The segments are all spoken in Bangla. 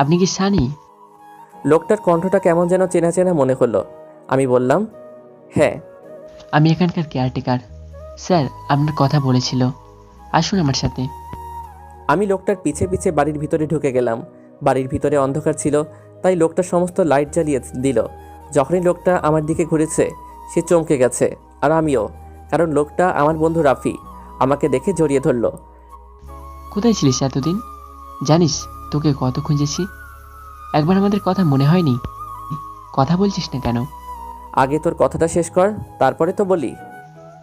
আপনি কি সানি? লোকটার কণ্ঠটা কেমন যেন চেনা চেনা মনে হলো। আমি বললাম, হ্যাঁ। আমি এখানকার কেয়ারটেকার। স্যার আপনার কথা বলেছিল, আসুন আমার সাথে। আমি লোকটার পিছে পিছে বাড়ির ভিতরে ঢুকে গেলাম। বাড়ির ভিতরে অন্ধকার ছিল, তাই লোকটা সমস্ত লাইট জ্বালিয়ে দিল। যখনই লোকটা আমার দিকে ঘুরেছে, সে চমকে গেছে, আর আমিও, কারণ লোকটা আমার বন্ধু রাফি। আমাকে দেখে জড়িয়ে ধরল। কোথায় ছিলিস এতদিন? জানিস তোকে কত খুঁজেছি। একবার আমাদের কথা মনে হয়নি? কথা বলছিস না কেন? আগে তোর কথাটা শেষ কর, তারপরে তো বলি।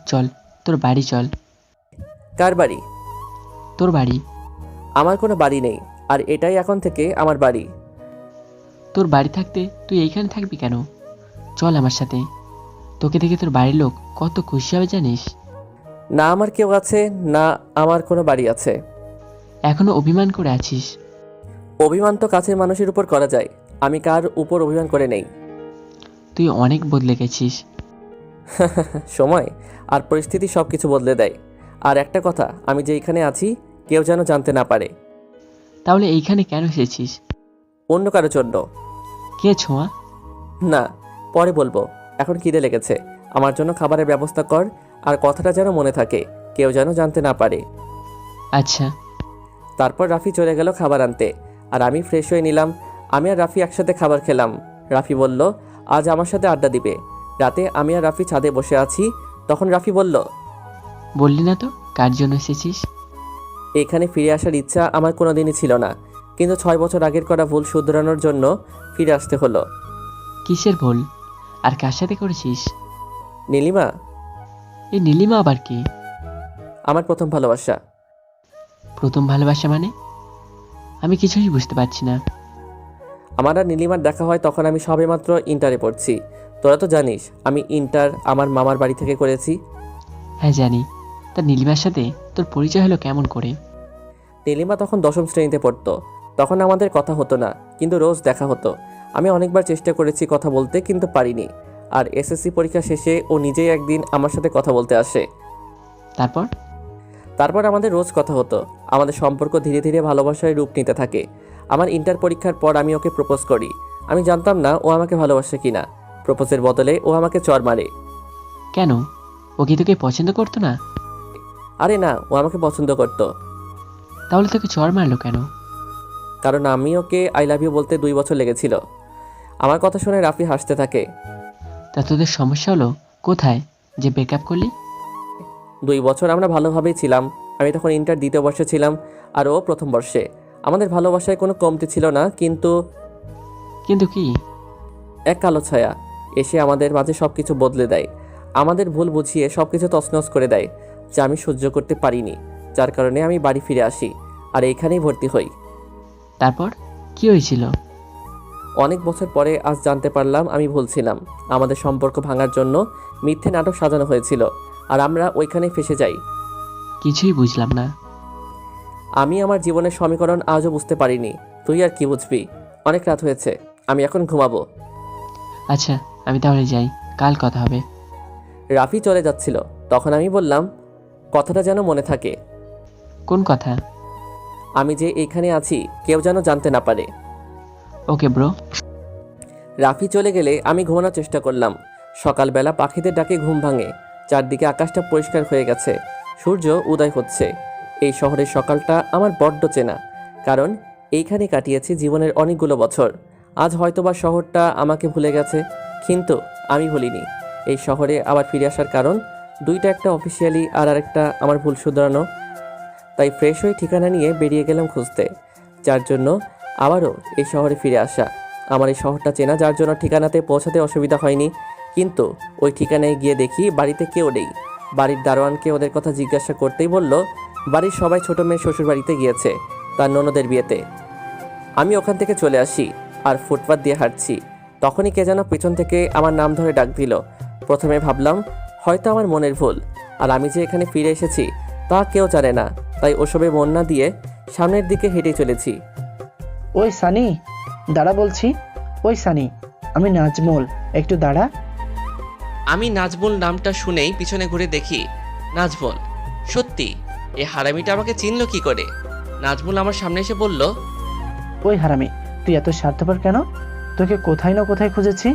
চল, তোর বাড়ি চল। কার বাড়ি? তোর বাড়ি। আমার কোনো বাড়ি নেই, আর এটাই এখন থেকে আমার বাড়ি। তোর বাড়ি থাকতে তুই এইখানে থাকবি কেন? চল আমার সাথে। তোকে দেখে তোর বাড়ির লোক কত খুশি হবে জানিস। না আমার কেউ আছে, না আমার কোনো বাড়ি আছে। এখনো অভিমান করে আছিস? অভিমান তো কাছের মানুষের উপর করা যায়, আমি কার উপর অভিমান করে নেই। তুই অনেক বদলে গেছিস। সময় আর পরিস্থিতি সব কিছু বদলে দেয়। আর একটা কথা, আমি যে এখানে আছি কেউ যেন জানতে না পারে। তাহলে এইখানে কেন এসেছিস? অন্য কারো জন্য। কে ছোঁয়া? না, পরে বলবো, এখন খিদে লেগেছে। আমার জন্য খাবারের ব্যবস্থা কর, আর কথাটা যেন মনে থাকে, কেউ যেন জানতে না পারে। আচ্ছা। তারপর রাফি চলে গেল খাবার আনতে, আর আমি ফ্রেশ হয়ে নিলাম। আমি আর রাফি একসাথে খাবার খেলাম। রাফি বলল আজ আমার সাথে আড্ডা দিবে। রাতে আমি আর রাফি ছাদে বসে আছি, তখন রাফি বলল, বললি না তো কার জন্য এসেছিস? এখানে ফিরে আসার ইচ্ছা আমার কোনোদিনই ছিল না, কিন্তু 6 বছর আগের করা ভুল শুধরানোর জন্য ফিরে আসতে হলো। কিসের ভুল? আর কার সাথে করেছিস? নীলিমা, এই নীলিমা আবার কি? আমার প্রথম ভালোবাসা। প্রথম ভালোবাসা মানে? আমি কিছুই বুঝতে পারছি না। আমার আর নীলিমার দেখা হয় তখন আমি সবেমাত্র ইন্টারে পড়ছি। তোরা তো জানিস আমি ইন্টার আমার মামার বাড়ি থেকে করেছি। হ্যাঁ জানি। তা নীলিমার সাথে তোর পরিচয় হলো কেমন করে? নীলিমা তখন 10ম শ্রেণীতে পড়তো। তখন আমাদের কথা হতো না, কিন্তু রোজ দেখা হতো। আমি অনেকবার চেষ্টা করেছি কথা বলতে, কিন্তু পারিনি। আর এসএসসি পরীক্ষা শেষে ও নিজেই একদিন আমার সাথে কথা বলতে আসে। তারপর? তারপর আমাদের রোজ কথা হতো। আমাদের সম্পর্ক ধীরে ধীরে ভালোবাসায় রূপ নিতে থাকে। আমার ইন্টার পরীক্ষার পর আমি ওকে প্রপোজ করি। আমি জানতাম না ও আমাকে ভালোবাসে কিনা। প্রপোজের বদলে ও আমাকে চড় মারে। কেন? ও কি তোকে পছন্দ করতো না? আরে না, ও আমাকে পছন্দ করতো। তাহলে তোকে চড় মারলো কেন? কারণ আমি ওকে আই লাভ ইউ বলতে 2 বছর লেগেছিল। আমার কথা শুনে রাফি হাসতে থাকে। তা তোদের সমস্যা হলো কোথায় যে ব্রেকআপ করলি? 2 বছর আমরা ভালোভাবেই ছিলাম। আমি তখন ইন্টার 2য় বর্ষে ছিলাম, আর ও প্রথম বর্ষে। আমাদের ভালোবাসায় কোনো কমতি ছিল না, কিন্তু কিন্তু কি? এক কালো ছায়া এসে আমাদের মাঝে সব কিছু বদলে দেয়। আমাদের ভুল বুঝিয়ে সব কিছু তছনছ করে দেয়, যা আমি সহ্য করতে পারিনি। যার কারণে আমি বাড়ি ফিরে আসি, আর এইখানেই ভর্তি হই। তারপর কি হয়েছিল? অনেক বছর পরে আজ জানতে পারলাম আমি ভুল ছিলাম। আমাদের সম্পর্ক ভাঙার জন্য মিথ্যে নাটক সাজানো হয়েছিল, আর আমরা ওইখানেই ফেসে যাই। কিছুই বুঝলাম না। আমি আমার জীবনের সমীকরণ আজও বুঝতে পারিনি। তুই আর কি বুঝবি? অনেক রাত হয়েছে, আমি এখন ঘুমাবো। আচ্ছা, আমি তাহলে যাই, কাল কথা হবে। রাফি চলে যাচ্ছিল, তখন আমি বললাম, কথাটা যেন মনে থাকে। কোন কথা? আমি যে এইখানে আছি কেউ যেন জানতে না পারে। Okay bro. রাফি চলে গেলে আমি ঘুমানোর চেষ্টা করলাম। সকালবেলা পাখিদের ডাকে ঘুম ভাঙে। চারদিকে আকাশটা পরিষ্কার হয়ে গেছে, সূর্য উদয় হচ্ছে। এই শহরের সকালটা আমার বড্ড চেনা, কারণ এইখানে কাটিয়েছি জীবনের অনেকগুলো বছর। আজ হয়তোবা শহরটা আমাকে ভুলে গেছে, কিন্তু আমি ভুলিনি। এই শহরে আবার ফিরে আসার কারণ দুইটা, একটা অফিসিয়ালি আর আরেকটা আমার ভুল শুধরানো। তাই ফ্রেশ হয়ে ঠিকানা নিয়ে বেরিয়ে গেলাম খুঁজতে, যার জন্য আবারও এই শহরে ফিরে আসা। আমার এই শহরটা চেনা, যার জন্য ঠিকানাতে পৌঁছাতে অসুবিধা হয়নি। কিন্তু ওই ঠিকানায় গিয়ে দেখি বাড়িতে কেউ নেই। বাড়ির দারোয়ানকে ওদের কথা জিজ্ঞাসা করতেই বলল বাড়ির সবাই ছোট মেয়ের শ্বশুর বাড়িতে গিয়েছে, তার ননদের বিয়েতে। আমি ওখান থেকে চলে আসি আর ফুটপাত দিয়ে হাঁটছি। তখনই কে যেন পেছন থেকে আমার নাম ধরে ডাক দিল। প্রথমে ভাবলাম হয়তো আমার মনের ভুল, আর আমি যে এখানে ফিরে এসেছি তা কেউ জানে না। তাই ওসবে মন না দিয়ে সামনের দিকে হেঁটে চলেছি। ওই সানি, দাঁড়া বলছি। ওই সানি, আমি নাজমুল, একটু দাঁড়া। আমি নাজমুল নামটা শুনেই পিছনে ঘুরে দেখি নাজমুল। সত্যি এই হারামিটা আমাকে চিনল কি করে? নাজমুল আমার সামনে এসে বলল, ওই হারামি, তুই এত স্বার্থপর কেন? তোকে কোথায় না কোথায় খুঁজেছি,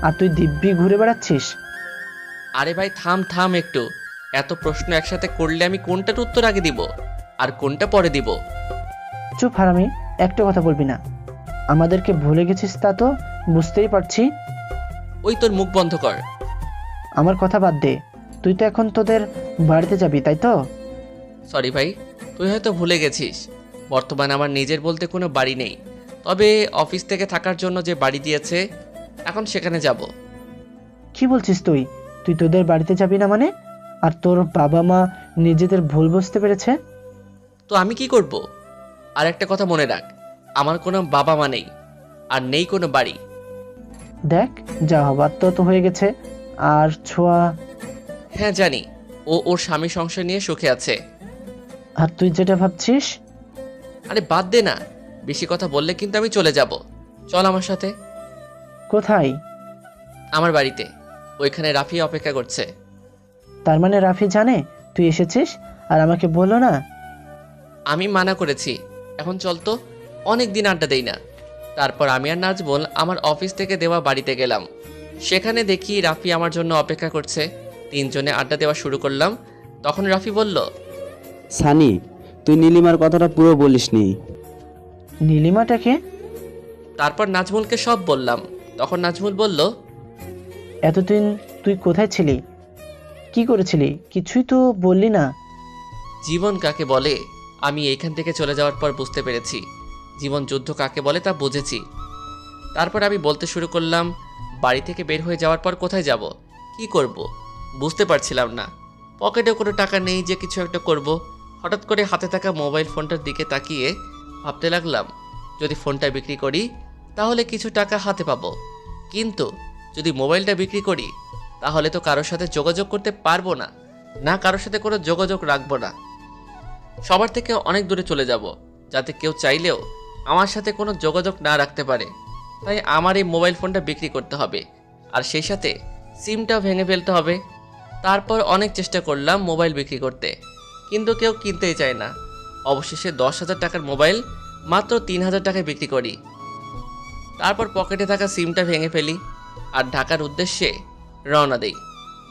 আর তুই দিব্যি ঘুরে বেড়াচ্ছিস। আরে ভাই থাম থাম একটু। এত প্রশ্ন একসাথে করলে আমি কোনটার উত্তর আগে দিব আর কোনটা পরে দিব? চুপ হারামি, একটা কথা বলবি না। আমাদেরকে ভুলে গেছিস তা তো বুঝতেই পারছি। ওই তোর মুখ বন্ধ কর। আমার কথা বাদ দে, তুই তো এখন তোদের বাড়িতে যাবি, তাই তো? সরি ভাই, তুই হয়তো ভুলে গেছিস, বর্তমানে আমার নিজের বলতে কোনো বাড়ি নেই। তবে অফিস থেকে থাকার জন্য যে বাড়ি দিয়েছে, এখন সেখানে যাব। কি বলছিস তুই? তুই তোদের বাড়িতে যাবি না মানে? আর তোর বাবা মা নিজেদের ভুল বুঝতে পেরেছে? তো আমি কি করব? আর একটা কথা মনে রাখ, আমার কোনো বাবা মা নেই, আর নেই কোনো বাড়ি। দেখ, যা হবার তো হয়ে গেছে। আর ছোঁয়া? হ্যাঁ জানি, ও ওর স্বামী সংসার নিয়ে সুখে আছে। আর তুই যেটা ভাবছিস? আরে বাদ দে না, বেশি কথা বললে কিন্তু আমি চলে যাব। চল আমার সাথে কোথায়? আমার বাড়িতে। ওইখানে রাফি অপেক্ষা করছে। তার মানে রাফি জানে তুই এসেছিস আর আমাকে বললো না? আমি মানা করেছি, এখন চল তো, অনেক দিন আড্ডা দেই না। তারপর আমি আর নাজবুল আমার অফিস থেকে দেওয়া বাড়িতে গেলাম। সেখানে দেখি রাফি আমার জন্য অপেক্ষা করছে। তিনজনে আড্ডা দেওয়া শুরু করলাম। তখন রাফি বলল, সানি, তুই নীলিমার কথাটা পুরো বলিসনি। নীলিমাটাকে? তারপর নাজমুলকে সব বললাম। তখন নাজমুল বলল, এতদিন তুই কোথায় ছিলি? কি করেছিলি? কিছুই তো বললি না। জীবন কাকে বলে আমি এইখান থেকে চলে যাওয়ার পর বুঝতে পেরেছি। জীবন যুদ্ধ কাকে বলে তা বুঝেছি। তারপর আমি বলতে শুরু করলাম, বাড়ি থেকে বের হয়ে যাওয়ার পর কোথায় যাব, কি করব, বুঝতে পারছিলাম না। পকেটে কোনো টাকা নেই যে কিছু একটা করব। হঠাৎ করে হাতে থাকা মোবাইল ফোনটার দিকে তাকিয়ে ভাবতে লাগলাম, যদি ফোনটা বিক্রি করি তাহলে কিছু টাকা হাতে পাবো, কিন্তু যদি মোবাইলটা বিক্রি করি তাহলে তো কারোর সাথে যোগাযোগ করতে পারবো না, না কারোর সাথে কোনো যোগাযোগ রাখবো না। সবার থেকে অনেক দূরে চলে যাব, যাতে কেউ চাইলেও আমার সাথে কোনো যোগাযোগ না রাখতে পারে। তাই আমার এই মোবাইল ফোনটা বিক্রি করতে হবে, আর সেই সাথে সিমটা ভেঙে ফেলতে হবে। তারপর অনেক চেষ্টা করলাম মোবাইল বিক্রি করতে, কিন্তু কেউ কিনতেই চায় না। অবশেষে 10,000 টাকার মোবাইল মাত্র 3,000 টাকায় বিক্রি করি। তারপর পকেটে থাকা সিমটা ভেঙে ফেলি আর ঢাকার উদ্দেশ্যে রওনা দেই।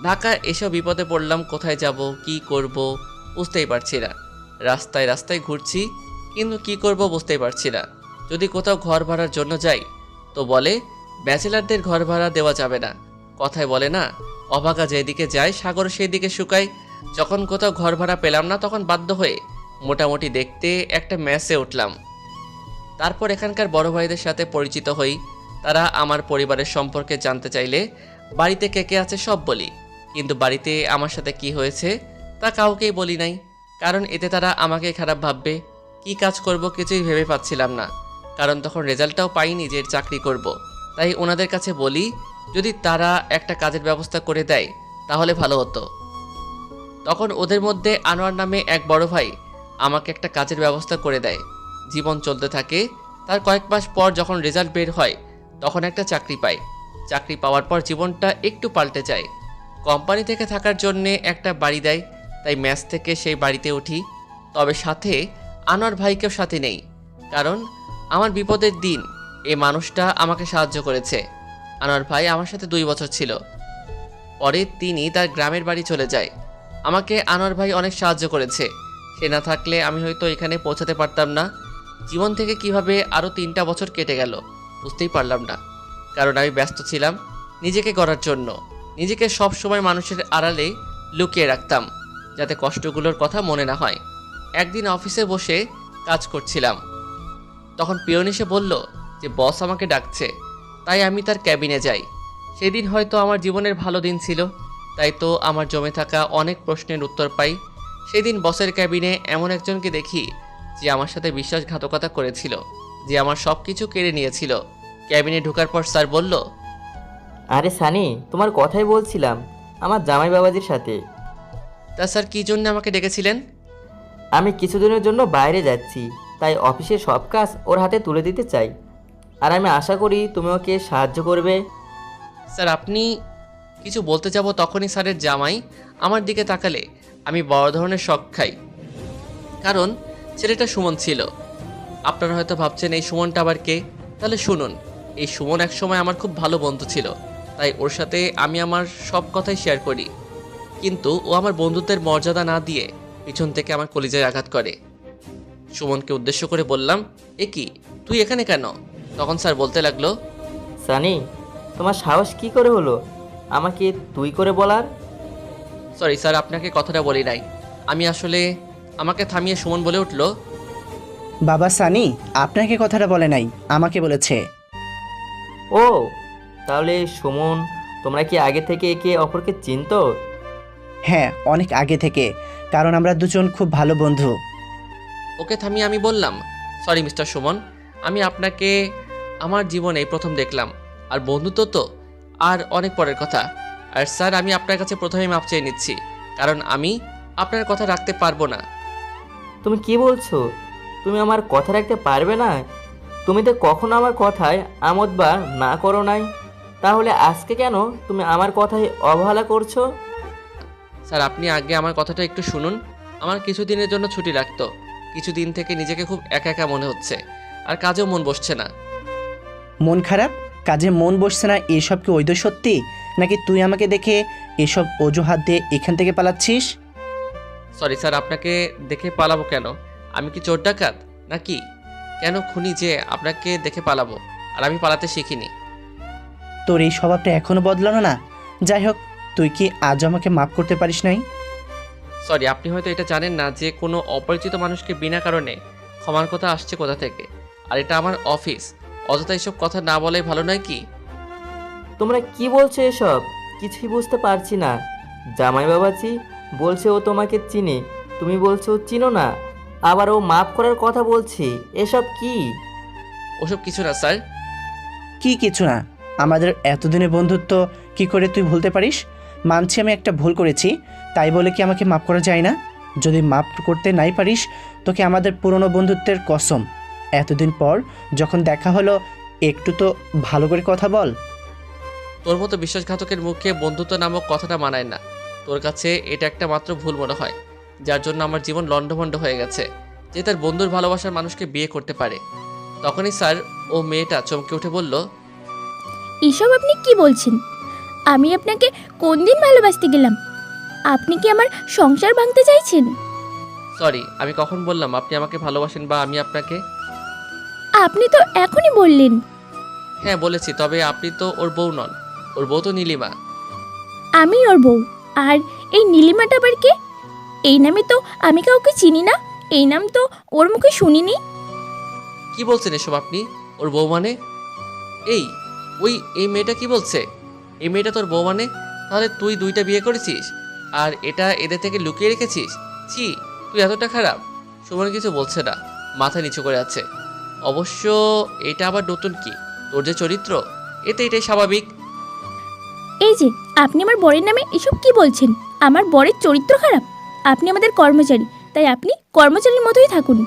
ঢাকা এসব বিপদে পড়লাম, কোথায় যাব কি করব বুঝতেই পারছি না। রাস্তায় রাস্তায় ঘুরছি, কিন্তু কি করব বুঝতেই পারছি না। যদি কোথাও ঘর ভাড়ার জন্য যাই তো বলে ব্যাচেলারদের ঘর ভাড়া দেওয়া যাবে না। কথায় বলে না, অভাগা যেদিকে যায় সাগর সেই দিকে শুকায়। যখন কোথাও ঘর ভাড়া পেলাম না তখন বাধ্য হয়ে মোটামুটি দেখতে একটা ম্যাচে উঠলাম। তারপর এখানকার বড় ভাইদের সাথে পরিচিত হই। তারা আমার পরিবারের সম্পর্কে জানতে চাইলে বাড়িতে কে কে আছে সব বলি, কিন্তু বাড়িতে আমার সাথে কি হয়েছে তা কাউকেই বলি নাই, কারণ এতে তারা আমাকে খারাপ ভাববে। কি কাজ করব কিছুই ভেবে পাচ্ছিলাম না, কারণ তখন রেজাল্টটাও পাইনি যে চাকরি করব। তাই ওনাদের কাছে বলি, যদি তারা একটা কাজের ব্যবস্থা করে দেয় তাহলে ভালো হতো। তখন ওদের মধ্যে আনোয়ার নামে এক বড় ভাই আমাকে একটা কাজের ব্যবস্থা করে দেয়। জীবন চলতে থাকে। তার কয়েক মাস পর যখন রেজাল্ট বের হয় তখন একটা চাকরি পাই। চাকরি পাওয়ার পর জীবনটা একটু পাল্টে যায়। কোম্পানি থেকে থাকার জন্যে একটা বাড়ি দেয়, তাই ম্যাচ থেকে সেই বাড়িতে উঠি। তবে সাথে আনোয়ার ভাইকেও সাথে নেই, কারণ আমার বিপদের দিন এই মানুষটা আমাকে সাহায্য করেছে। আনোয়ার ভাই আমার সাথে 2 বছর ছিল, পরে তিনি তার গ্রামের বাড়ি চলে যায়। আমাকে আনোয়ার ভাই অনেক সাহায্য করেছে, সে না থাকলে আমি হয়তো এখানে পৌঁছাতে পারতাম না। জীবন থেকে কিভাবে আরও 3টা বছর কেটে গেল বুঝতেই পারলাম না, কারণ আমি ব্যস্ত ছিলাম নিজেকে গড়ার জন্য। নিজেকে সব সময় মানুষের আড়ালে লুকিয়ে রাখতাম, যাতে কষ্টগুলোর কথা মনে না হয়। একদিন অফিসে বসে কাজ করছিলাম, তখন পিয়ন এসে বলল যে বস আমাকে ডাকছে, তাই আমি তার ক্যাবিনে যাই। সেদিন হয়তো আমার জীবনের ভালো দিন ছিল, তাই তো আমার জমে থাকা অনেক প্রশ্নের উত্তর পাই। সেদিন বসের ক্যাবিনে এমন একজনকে দেখি যে আমার সাথে বিশ্বাসঘাতকতা করেছিল, যে আমার সব কিছু কেড়ে নিয়েছিল। ক্যাবিনে ঢোকার পর স্যার বলল, আরে সানি, তোমার কথাই বলছিলাম, আমার জামাই বাবাজির সাথে। তা স্যার কী জন্য আমাকে ডেকেছিলেন? আমি কিছুদিনের জন্য বাইরে যাচ্ছি, তাই অফিসের সব কাজ ওর হাতে তুলে দিতে চাই, আর আমি আশা করি তুমি ওকে সাহায্য করবে। স্যার আপনি কিছু বলতে যাব, তখনই স্যারের জামাই আমার দিকে তাকালে আমি বড় ধরনের শক খাই, কারণ ছেলেটা সুমন ছিল। আপনারা হয়তো ভাবছেন এই সুমনটা আবার কে? তাহলে শুনুন, এই সুমন একসময় আমার খুব ভালো বন্ধু ছিল, তাই ওর সাথে আমি আমার সব কথাই শেয়ার করি। কিন্তু ও আমার বন্ধুত্বের মর্যাদা না দিয়ে পিছন থেকে আমার কলিজায় আঘাত করে। সুমনকে উদ্দেশ্য করে বললাম, এ কি, তুই এখানে কেন? তখন স্যার বলতে লাগলো, সানি, তোমার সাহস কি করে হলো আমাকে তুই করে বলার? সরি স্যার, আপনাকে কথাটা বলি নাই। আমি আসলে, আমাকে থামিয়ে সুমন বলে উঠল, বাবা সানি আপনাকে কথাটা বলে নাই, আমাকে বলেছে। ও, তাহলে সুমন, তোমরা কি আগে থেকে একে অপরকে চিনতো? হ্যাঁ, অনেক আগে থেকে, কারণ আমরা দুজন খুব ভালো বন্ধু। ওকে থামিয়ে আমি বললাম, সরি মিস্টার সুমন, আমি আপনাকে আমার জীবনে এই প্রথম দেখলাম, আর বন্ধুত্ব তো আর অনেক পরের কথা। আর স্যার, আমি আপনার কাছে প্রথমেই মাপ চেয়ে নিচ্ছি, কারণ আমি আপনার কথা রাখতে পারবো না। তুমি কি বলছো? তুমি আমার কথা রাখতে পারবে না? তুমি তো কখনো আমার কথায় আমোদ বা না করো নাই, তাহলে আজকে কেন তুমি আমার কথায় অবহেলা করছো? স্যার, আপনি আগে আমার কথাটা একটু শুনুন। আমার কিছুদিনের জন্য ছুটি রাখতো, কিছুদিন থেকে নিজেকে খুব একা একা মনে হচ্ছে, আর কাজেও মন বসছে না। মন খারাপ, কাজে মন বসছে না, এসব কি ওইদ সত্যি, নাকি তুই আমাকে দেখে এসব অজুহাত দিয়ে এখান থেকে পালাচ্ছিস? সরি স্যার, আপনাকে দেখে পালাবো কেন? আমি কি চোর ডাকাত নাকি? কেন খুনি যে আপনাকে দেখে পালাবো? আর আমি পালাতে শিখিনি। তোর এই স্বভাবটা এখনো বদলানো না? যাই হোক, তুই কি আজ আমাকে মাফ করতে পারিস নাই? সরি, আপনি হয়তো এটা জানেন না যে কোনো অপরিচিত মানুষকে বিনা কারণে ক্ষমার কথা আসছে কোথা থেকে। আর এটা আমার অফিস, অযথা এসব কথা না বলাই ভালো নয় কি? তোমরা কি বলছো এসব? কিছুই বুঝতে পারছি না। জামাই বাবাজি বলছে ও তোমাকে চিনে, তুমি বলছো চিনো না, আবার ও মাফ করার কথা বলছি, এসব কি? ওসব কিছু না স্যার। কি কিছু না? আমাদের এতদিনের বন্ধুত্ব কি করে তুই ভুলতে পারিস? মানছি আমি একটা ভুল করেছি, তাই বলে কি আমাকে মাফ করা যায় না? যদি মাফ করতে নাই পারিস, তোকে আমাদের পুরনো বন্ধুত্বের কসম, এতদিন পর যখন দেখা হলো, একটু তো ভালো করে কথা বল। তোর মতো বিশ্বাসঘাতকের মুখে বন্ধুত্ব নামক কথাটা মানায় না। তোর কাছে এটা একটা মাত্র ভুল মনে হয়, যার জন্য আমার জীবন লণ্ডভণ্ড হয়ে গেছে। যে তার বন্ধুর ভালোবাসার মানুষকে বিয়ে করতে পারে। তখনই স্যার ও মেয়েটা চমকে উঠে বলল, এসব আপনি কি বলছেন? আমি আপনাকে কোন দিন ভালোবাসতে গেলাম? আপনি কি আমার সংসার ভাঙতে চাইছেন? সরি, আমি কখন বললাম আপনি আমাকে ভালোবাসেন বা আমি আপনাকে? আপনি তো এখনই বললেন। হ্যাঁ বলেছি, তবে আপনি তো ওর বউ নন, ওর বউ তো নীলিমা। আমি ওর বউ, আর এই নীলিমাটা আবার কে? এই নামে তো আমি কাউকে চিনি না, এই নাম তো ওর মুখে শুনিনি। কি বলছেন এসব আপনি? ওর বউ মানে? এই এই মেয়েটা কি বলছে? এই মেয়েটা তোর বউ মানে? তাহলে তুই দুইটা বিয়ে করেছিস আর এটা এদের থেকে লুকিয়ে রেখেছিস? ছি, তুই এতটা খারাপ। সুমন কিছু বলছে না, মাথা নিচু করে আছে। অবশ্য এটা আবার নতুন কি? তোর যে চরিত্র, এটাই স্বাভাবিক। এই যে আপনি আমার বরের নামে এসব কি বলছেন? আমার বরের চরিত্র খারাপ? আপনি আমাদের কর্মচারী, তাই আপনি কর্মচারীর মতোই থাকুন।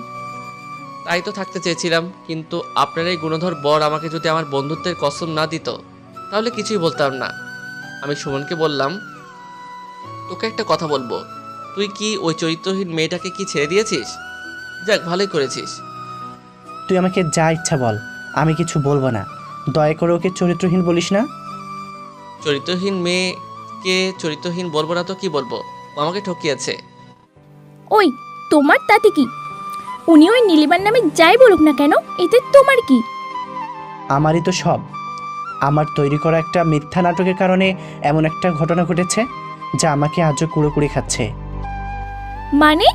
তাই তো থাকতে চেয়েছিলাম, কিন্তু আপনার এই গুণধর বর আমাকে যদি আমার বন্ধুত্বের কসম না দিত, তাহলে কিছুই বলতাম না। আমি সুমনকে বললাম, তোকে একটা কথা বলবো, তুই কি ওই চরিত্রহীন মেয়েটাকে কি ছেড়ে দিয়েছিস? যাক, ভালোই করেছিস। তুই আমাকে যা ইচ্ছা বল, আমি কিছু বলবো না। দয়া করে ওকে চরিত্রহীন বলিস না। চরিত্রহীন মেয়েকে চরিত্রহীন বলবো না তো কি বলবো? ও আমাকে ঠকিয়েছে। ওই, তোমার তাতে কি? উনি ওই নীলিমার নামে যাই বলুক না কেন, এতে তোমার কি? আমারই তো সব। আমার তৈরি করা একটা মিথ্যা নাটকের কারণে এমন একটা ঘটনা ঘটেছে, যা আমাকে আজও কুড়ে খাচ্ছে। মানে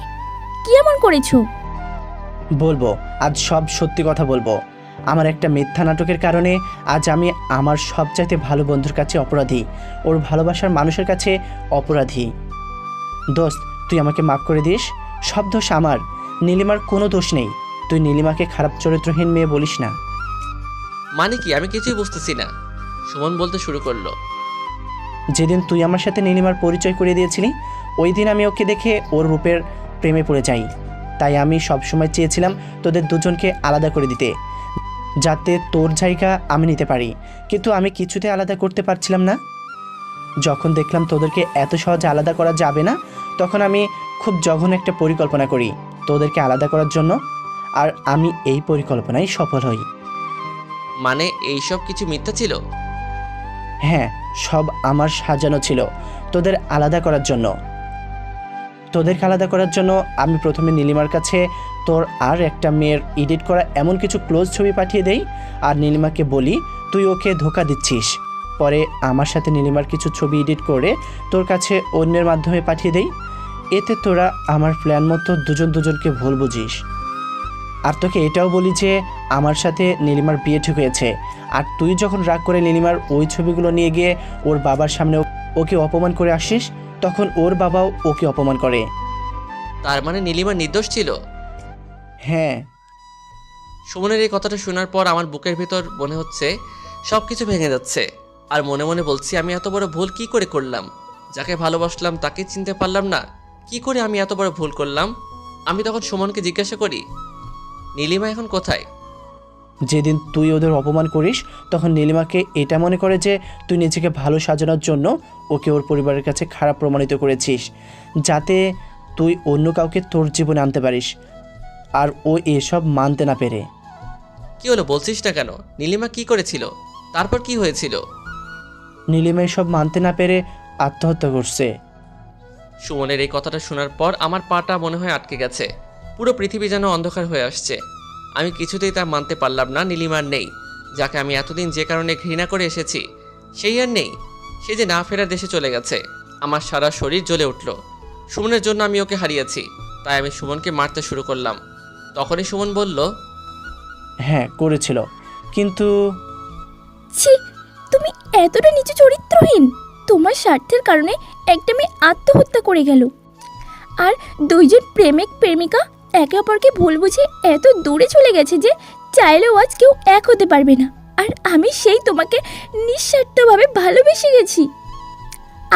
কি এমন করেছো? বলবো, আজ সব সত্যি কথা বলবো। আমার একটা মিথ্যা নাটকের কারণে আজ আমি আমার সবচাইতে ভালো বন্ধুর কাছে অপরাধী, ওর ভালোবাসার মানুষের কাছে অপরাধী। দোস্ত, তুই আমাকে মাফ করে দিস। সব দোষ আমার, নীলিমার কোনো দোষ নেই। তুই নীলিমাকে খারাপ চরিত্রহীন মেয়ে বলিস না। মানে কি? আমি কিছুই বুঝতেছি না। সুমন বলতে শুরু করলো, যেদিন তুই আমার সাথে নীলিমার পরিচয় করিয়ে দিয়েছিলি, ওই দিন আমি ওকে দেখে ওর রূপের প্রেমে পড়ে যাই। তাই আমি সবসময় চেয়েছিলাম তোদের দুজনকে আলাদা করে দিতে, যাতে তোর জায়গা আমি নিতে পারি, কিন্তু আমি কিছুতে আলাদা করতে পারছিলাম না। যখন দেখলাম তোদেরকে এত সহজে আলাদা করা যাবে না, তখন আমি খুব জঘন্য একটা পরিকল্পনা করি তোদেরকে আলাদা করার জন্য, আর আমি এই পরিকল্পনায় সফল হই। মানে এইসব কিছু মিথ্যা ছিল? হ্যাঁ, সব আমার সাজানো ছিল তোদের আলাদা করার জন্য। তোদেরকে আলাদা করার জন্য আমি প্রথমে নীলিমার কাছে তোর আর একটা মেয়ের এডিট করা এমন কিছু ক্লোজ ছবি পাঠিয়ে দেই, আর নীলিমাকে বলি তুই ওকে ধোঁকা দিচ্ছিস। পরে আমার সাথে নীলিমার কিছু ছবি এডিট করে তোর কাছে অন্যের মাধ্যমে পাঠিয়ে দেই। এতে তোরা আমার প্ল্যান মতো দুজন দুজনকে ভুল বুঝিস। আর তোকে এটাও বলি যে আমার সাথে নীলিমার বিয়ে ঠিক হয়েছে। আর তুই যখন রাগ করে নীলিমার ওই ছবিগুলো নিয়ে গিয়ে ওর বাবার সামনে ওকে অপমান করে আসিস, তখন ওর বাবাও ওকে অপমান করে। তার মানে নীলিমা নির্দোষ ছিল? হ্যাঁ। সুমনের এই কথাটা শোনার পর আমার বুকের ভিতর মনে হচ্ছে সব কিছু ভেঙে যাচ্ছে। আর মনে মনে বলছি, আমি এত বড় ভুল কি করে করলাম? যাকে ভালোবাসলাম তাকে চিনতে পারলাম না। কি করে আমি এত বড় ভুল করলাম? আমি তখন সুমনকে জিজ্ঞাসা করি, নীলিমা এখন কোথায়? যেদিন তুই ওদের অপমান করিস, তখন নীলিমাকে এটা মনে করে যে তুই নিজেকে ভালো সাজানোর জন্য ওকে ওর পরিবারের কাছে খারাপ প্রমাণিত করেছিস, যাতে তুই অন্য কাউকে তোর জীবনে আনতে পারিস। আর ও এসব মানতে না পেরে। কি হলো বলছিস না কেন? নীলিমা কি করেছিল? তারপর কি হয়েছিল? নীলিমা এসব মানতে না পেরে আত্মহত্যা করছে। সুমনের এই কথাটা শোনার পর আমার পাটা মনে হয় আটকে গেছে। পুরো পৃথিবী যেন অন্ধকার হয়ে আসছে। আমি কিছুতেই তা মানতে পারলাম না। নীলিমার নেই, যাকে আমি এতদিন যে কারণে ঘৃণা করে এসেছি, সেই আর নেই। সে যে না ফেরার দেশে চলে গেছে। আমার সারা শরীর জ্বলে উঠল। সুমনের জন্য আমি ওকে হারিয়েছি, তাই আমি সুমনকে মারতে শুরু করলাম। তখনই সুমন বলল, হ্যাঁ করেছিল, কিন্তু ছি, তুমি এতটা নিচু চরিত্রহীন। তোমার স্বার্থের কারণে একটা মেয়ে আত্মহত্যা করে গেল, আর দুইজন প্রেমিক প্রেমিকা একে অপরকে ভুল বুঝে এত দূরে চলে গেছে যে চাইলেও আজ কেউ এক হতে পারবে না। আর আমি সেই তোমাকে নিঃস্বার্থভাবে ভালোবেসে গেছি।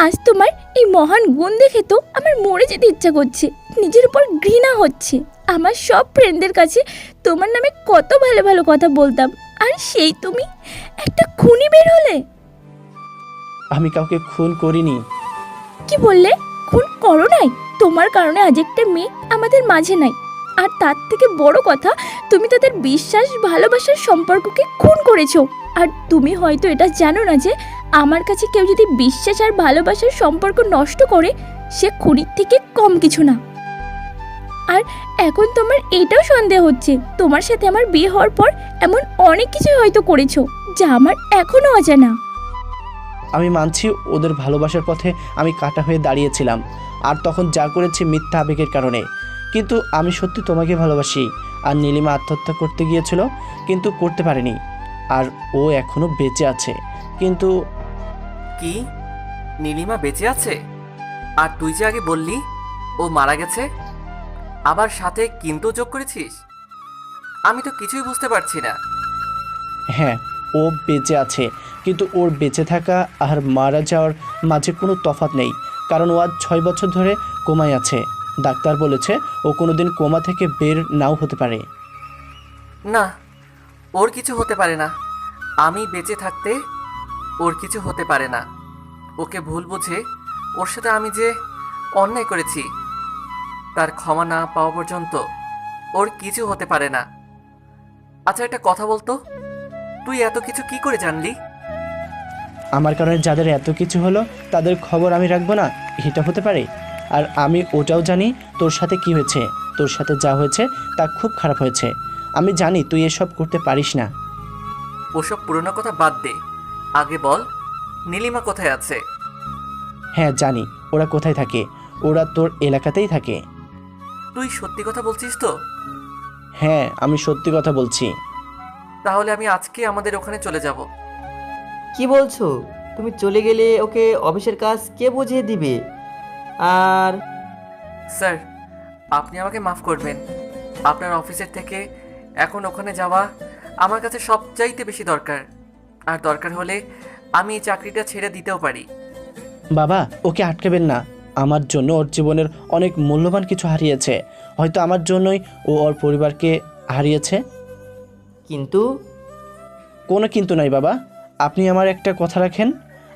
আজ তোমার এই মহান গুণ দেখে তো আমার মরে যেতে ইচ্ছা করছে। নিজের উপর ঘৃণা হচ্ছে। আমার সব ফ্রেন্ডদের কাছে তোমার নামে কত ভালো ভালো কথা বলতাম, আর সেই তুমি একটা খুনি বের হলে। আমি কাউকে খুন করিনি। কি বললে? খুন করো নাই? তোমার কারণে আজ একটা মেয়ে আমাদের মাঝে নাই। আর তার থেকে বড় কথা, তুমি তাদের বিশ্বাস ভালোবাসার সম্পর্ককে খুন করেছো। আর তুমি হয়তো এটা জানো না যে আমার কাছে কেউ যদি বিশ্বাস আর ভালোবাসার সম্পর্ক নষ্ট করে, সে খুনির থেকে কম কিছু না। আর এখন তোমার এটাও সন্দেহ হচ্ছে তোমার সাথে আমার বিয়ে হওয়ার পর এমন অনেক কিছু হয়তো করেছো যা আমার এখনো অজানা। আমি মানছি ওদের ভালোবাসার পথে আমি কাটা হয়ে দাঁড়িয়েছিলাম, আর তখন যা করেছি মিথ্যা আবেগের কারণে। কিন্তু আমি সত্যি তোমাকে ভালোবাসি। আর নীলিমা আত্মহত্যা করতে গিয়েছিল, কিন্তু করতে পারেনি। আর ও এখনো বেঁচে আছে। কিন্তু কি? নীলিমা বেঁচে আছে? আর তুই যে আগে বললি ও মারা গেছে, আবার সাথে কিন্তু যোগ করেছিস? আমি তো কিছুই বুঝতে পারছি না। হ্যাঁ, ও বেঁচে আছে, কিন্তু ওর বেঁচে থাকা আর মারা যাওয়ার মাঝে কোনো তফাৎ নেই। কারণ ও আজ 6 বছর ধরে কোমায় আছে। ডাক্তার বলেছে ও কোনোদিন কোমা থেকে বের নাও হতে পারে। না, ওর কিছু হতে পারে না। আমি বেঁচে থাকতে ওর কিছু হতে পারে না। ওকে ভুল বুঝে ওর সাথে আমি যে অন্যায় করেছি, তার ক্ষমা না পাওয়া পর্যন্ত ওর কিছু হতে পারে না। আচ্ছা, একটা কথা বলতো, তুই এত কিছু কি করে জানলি? আমার কারণে যাদের এত কিছু হলো তাদের খবর আমি রাখবো না, এটা হতে পারে? আর আমি ওটাও জানি তোর সাথে কি হয়েছে। তোর সাথে যা হয়েছে তা খুব খারাপ হয়েছে। আমি জানি তুই এসব করতে পারিস না। ওসব পুরনো কথা বাদ দে, আগে বল নীলিমা কোথায় আছে? হ্যাঁ জানি ওরা কোথায় থাকে। ওরা তোর এলাকাতেই থাকে। তুই সত্যি কথা বলছিস তো? হ্যাঁ, আমি সত্যি কথা বলছি। তাহলে আমি আজকে আমাদের ওখানে চলে যাব। কি বলছো? তুমি চলে গেলে ওকে অফিসের কাজ কে বুঝিয়ে দিবে? আর স্যার, আপনি আমাকে মাফ করবেন। আপনার অফিসের থেকে এখন ওখানে যাওয়া আমার কাছে সবচাইতে বেশি দরকার। আর দরকার হলে আমি এই চাকরিটা ছেড়ে দিতেও পারি। বাবা, ওকে আটকাবেন না। আমার জন্য ওর জীবনের অনেক মূল্যবান কিছু হারিয়েছে। হয়তো আমার জন্যই ও ওর পরিবারকে হারিয়েছে। কিন্তু কোনো কিন্তু নাই বাবা। আপনি আমার একটা কথা রাখেন,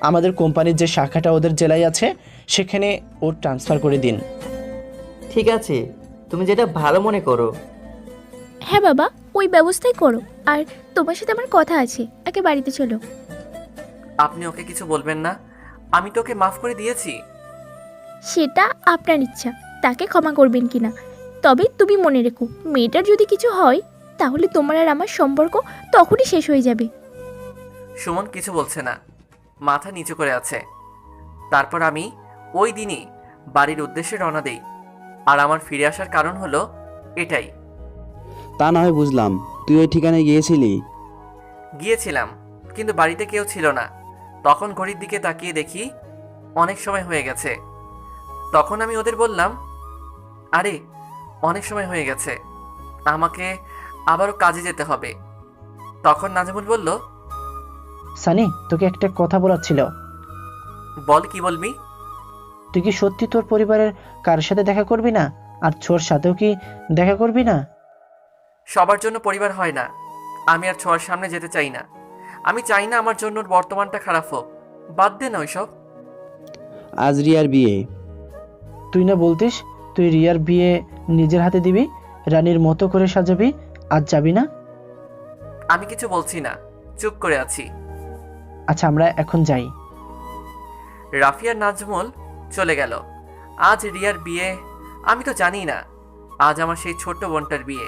আমাদের কোম্পানির যে শাখাটা ওদের জেলায় আছে সেখানে ওর ট্রান্সফার করে দিন। ঠিক আছে, তুমি যেটা ভালো মনে করো। হ্যাঁ বাবা, ওই ব্যবস্থাই করো। আর তোমার সাথে আমার কথা আছে, একে বাড়িতে চলো। আপনি ওকে কিছু বলবেন না? আমি তোকে মাফ করে দিয়েছি। সেটা আপনার ইচ্ছা, তাকে ক্ষমা করবেন কিনা। তবে তুমি মনে রেখো, মেয়েটার যদি কিছু হয় তাহলে তোমার আর আমার সম্পর্ক তখনই শেষ হয়ে যাবে। সুমন কিছু বলছে না, মাথা নিচু করে আছে। তারপর আমি ওই দিনই বাড়ির উদ্দেশ্যে রওনা দেই। আর আমার ফিরে আসার কারণ হলো এটাই। তা না হয় বুঝলাম, তুই ওই ঠিকানায় গিয়েছিলি। গিয়েছিলাম, কিন্তু বাড়িতে কেউ ছিল না। তখন ঘড়ির দিকে তাকিয়ে দেখি অনেক সময় হয়ে গেছে। তখন আমি ওদের বললাম, আরে অনেক সময় হয়ে গেছে, আমাকে আবারও কাজে যেতে হবে। তখন নাজমুল বলল, সানি, তোকে একটা কথা বলার ছিল। বল, কি বলবি? তুই কি সত্যি তোর পরিবারের কার সাথে দেখা করবি না? আর ছোঁর সাথেও কি দেখা করবি না? সবার জন্য পরিবার হয় না। আমি আর ছোঁয়ার সামনে যেতে চাই না। আমি চাই না আমার জন্য ওর বর্তমানটা খারাপ হোক। বাদ দে না ওইসব। আজ রিয়ার বিয়ে। তুই না বলতিস তুই রিয়ার বিয়ে নিজের হাতে দিবি, রানীর মতো করে সাজাবি, আজ যাবি না? আমি কিছু বলছি না, চুপ করে আছি। আচ্ছা, আমরা এখন যাই। রাফি আর নাজমুল চলে গেল। আজ রিয়ার বিয়ে। আমি তো জানি না আজ আমার সেই ছোট্ট বোনটার বিয়ে।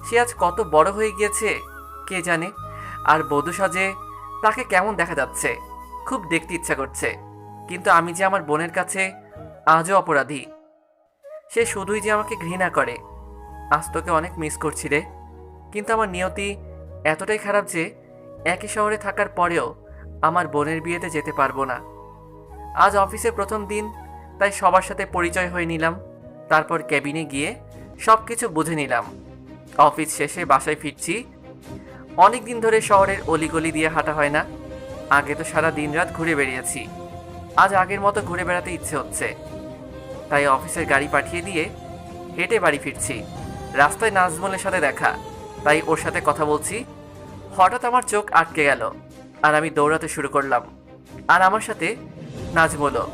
সে আজ কত বড় হয়ে গিয়েছে কে জানে। আর বধূ সাজে তাকে কেমন দেখা যাচ্ছে, খুব দেখতে ইচ্ছা করছে। কিন্তু আমি যে আমার বোনের কাছে আজও অপরাধী। সে শুধুই যে আমাকে ঘৃণা করে। আজ তোকে অনেক মিস করছি রে। কিন্তু আমার নিয়তি এতটাই খারাপ যে একই শহরে থাকার পরেও আমার বোনের বিয়েতে যেতে পারবো না। আজ অফিসের প্রথম দিন, তাই সবার সাথে পরিচয় হয়ে নিলাম। তারপর ক্যাবিনে গিয়ে সব কিছু বুঝে নিলাম। অফিস শেষে বাসায় ফিরছি। অনেক দিন ধরে শহরের অলিগলি দিয়ে হাঁটা হয় না। আগে তো সারা দিন রাত ঘুরে বেরিয়েছি, আজ আগের মতো ঘুরে বেড়াতে ইচ্ছে হচ্ছে। তাই অফিসের গাড়ি পাঠিয়ে দিয়ে হেঁটে বাড়ি ফিরছি। রাস্তায় নাজমুলের সাথে দেখা, তাই ওর সাথে কথা বলছি। হঠাৎ আমার চোখ আটকে গেল আর আমি দৌড়াতে শুরু করলাম। আর আমার সাথে নাজমুলও।